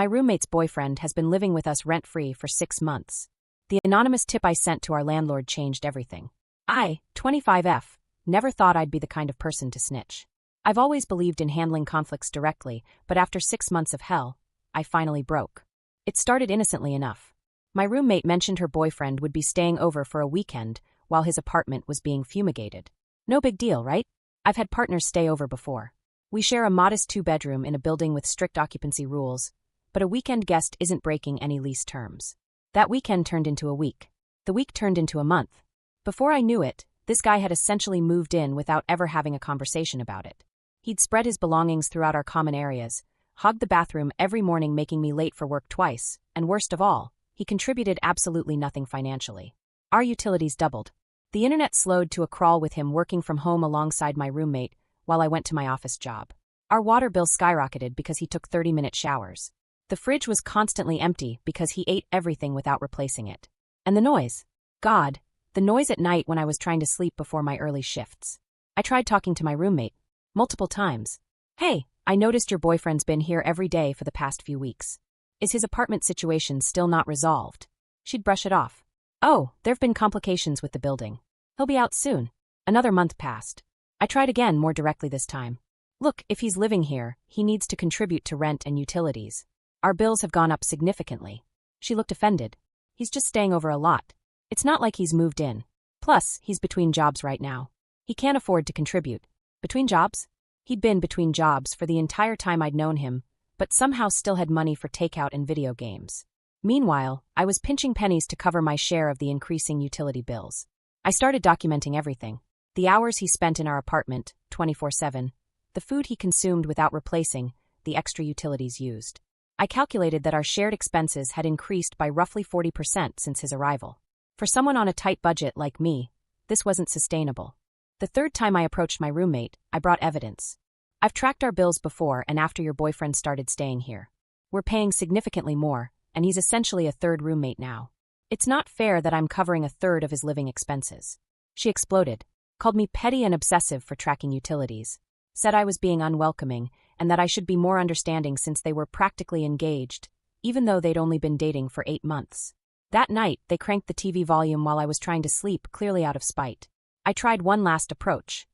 My roommate's boyfriend has been living with us rent-free for 6 months. The anonymous tip I sent to our landlord changed everything. I, 25F, never thought I'd be the kind of person to snitch. I've always believed in handling conflicts directly, but after 6 months of hell, I finally broke. It started innocently enough. My roommate mentioned her boyfriend would be staying over for a weekend while his apartment was being fumigated. No big deal, right? I've had partners stay over before. We share a modest 2-bedroom in a building with strict occupancy rules, but a weekend guest isn't breaking any lease terms. That weekend turned into a week. The week turned into a month. Before I knew it, this guy had essentially moved in without ever having a conversation about it. He'd spread his belongings throughout our common areas, hogged the bathroom every morning, making me late for work twice, and worst of all, he contributed absolutely nothing financially. Our utilities doubled. The internet slowed to a crawl with him working from home alongside my roommate while I went to my office job. Our water bill skyrocketed because he took 30-minute showers. The fridge was constantly empty because he ate everything without replacing it. And the noise. God, the noise at night when I was trying to sleep before my early shifts. I tried talking to my roommate multiple times. Hey, I noticed your boyfriend's been here every day for the past few weeks. Is his apartment situation still not resolved? She'd brush it off. Oh, there've been complications with the building. He'll be out soon. Another month passed. I tried again, more directly this time. Look, if he's living here, he needs to contribute to rent and utilities. Our bills have gone up significantly. She looked offended. He's just staying over a lot. It's not like he's moved in. Plus, he's between jobs right now. He can't afford to contribute. Between jobs? He'd been between jobs for the entire time I'd known him, but somehow still had money for takeout and video games. Meanwhile, I was pinching pennies to cover my share of the increasing utility bills. I started documenting everything. The hours he spent in our apartment, 24/7, the food he consumed without replacing, the extra utilities used. I calculated that our shared expenses had increased by roughly 40% since his arrival. For someone on a tight budget like me, this wasn't sustainable. The third time I approached my roommate, I brought evidence. I've tracked our bills before and after your boyfriend started staying here. We're paying significantly more, and he's essentially a third roommate now. It's not fair that I'm covering a third of his living expenses. She exploded, called me petty and obsessive for tracking utilities, said I was being unwelcoming, and that I should be more understanding since they were practically engaged, even though they'd only been dating for 8 months. That night, they cranked the TV volume while I was trying to sleep, clearly out of spite. I tried one last approach.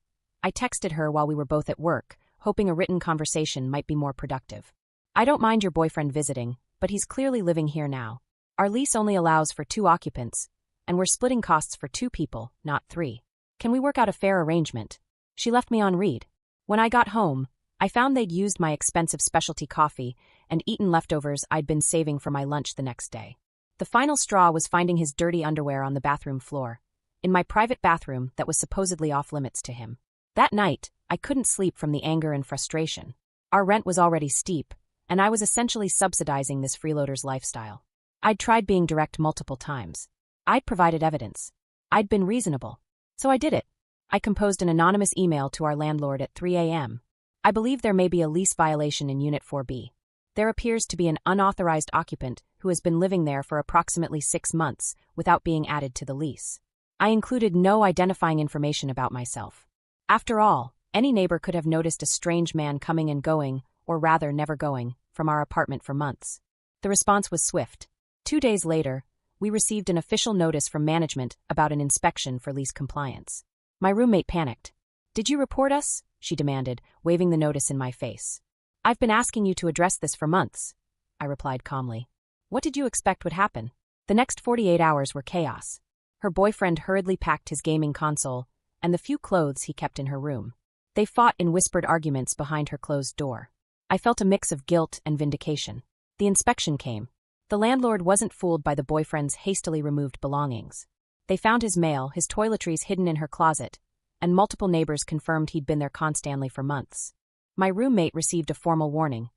I texted her while we were both at work, hoping a written conversation might be more productive. I don't mind your boyfriend visiting, but he's clearly living here now. Our lease only allows for 2 occupants, and we're splitting costs for 2 people, not 3. Can we work out a fair arrangement? She left me on read. When I got home, I found they'd used my expensive specialty coffee and eaten leftovers I'd been saving for my lunch the next day. The final straw was finding his dirty underwear on the bathroom floor, in my private bathroom that was supposedly off limits to him. That night, I couldn't sleep from the anger and frustration. Our rent was already steep, and I was essentially subsidizing this freeloader's lifestyle. I'd tried being direct multiple times. I'd provided evidence. I'd been reasonable. So I did it. I composed an anonymous email to our landlord at 3 a.m. I believe there may be a lease violation in Unit 4B. There appears to be an unauthorized occupant who has been living there for approximately 6 months without being added to the lease. I included no identifying information about myself. After all, any neighbor could have noticed a strange man coming and going, or rather never going, from our apartment for months. The response was swift. 2 days later, we received an official notice from management about an inspection for lease compliance. My roommate panicked. "Did you report us?" she demanded, waving the notice in my face. "I've been asking you to address this for months," I replied calmly. What did you expect would happen? The next 48 hours were chaos. Her boyfriend hurriedly packed his gaming console and the few clothes he kept in her room. They fought in whispered arguments behind her closed door. I felt a mix of guilt and vindication. The inspection came. The landlord wasn't fooled by the boyfriend's hastily removed belongings. They found his mail, his toiletries hidden in her closet, and multiple neighbors confirmed he'd been there constantly for months. My roommate received a formal warning.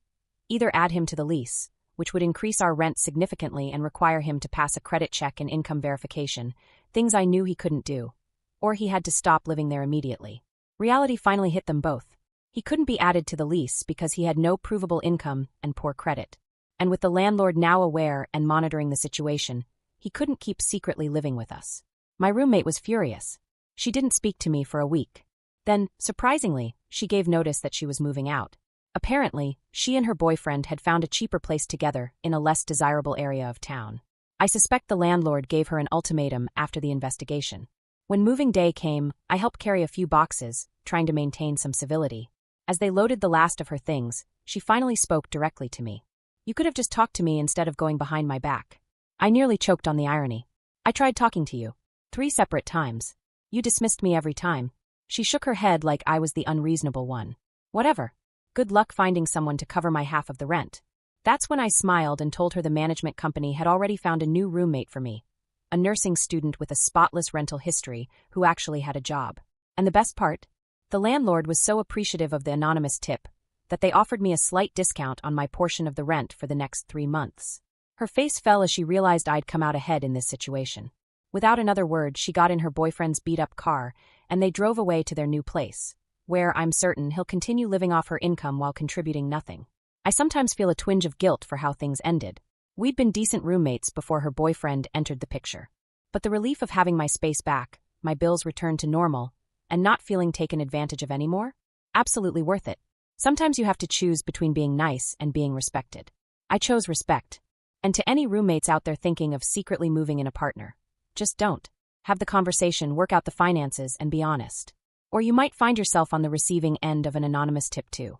Either add him to the lease, which would increase our rent significantly and require him to pass a credit check and income verification, things I knew he couldn't do, or he had to stop living there immediately. Reality finally hit them both. He couldn't be added to the lease because he had no provable income and poor credit. And with the landlord now aware and monitoring the situation, he couldn't keep secretly living with us. My roommate was furious. She didn't speak to me for a week. Then, surprisingly, she gave notice that she was moving out. Apparently, she and her boyfriend had found a cheaper place together in a less desirable area of town. I suspect the landlord gave her an ultimatum after the investigation. When moving day came, I helped carry a few boxes, trying to maintain some civility. As they loaded the last of her things, she finally spoke directly to me. "You could have just talked to me instead of going behind my back." I nearly choked on the irony. "I tried talking to you 3 separate times. You dismissed me every time." She shook her head like I was the unreasonable one. "Whatever. Good luck finding someone to cover my half of the rent." That's when I smiled and told her the management company had already found a new roommate for me, a nursing student with a spotless rental history who actually had a job. And the best part? The landlord was so appreciative of the anonymous tip that they offered me a slight discount on my portion of the rent for the next 3 months. Her face fell as she realized I'd come out ahead in this situation. Without another word, she got in her boyfriend's beat-up car, and they drove away to their new place, where I'm certain he'll continue living off her income while contributing nothing. I sometimes feel a twinge of guilt for how things ended. We'd been decent roommates before her boyfriend entered the picture. But the relief of having my space back, my bills returned to normal, and not feeling taken advantage of anymore? Absolutely worth it. Sometimes you have to choose between being nice and being respected. I chose respect. And to any roommates out there thinking of secretly moving in a partner, just don't. Have the conversation, work out the finances, and be honest. Or you might find yourself on the receiving end of an anonymous tip too.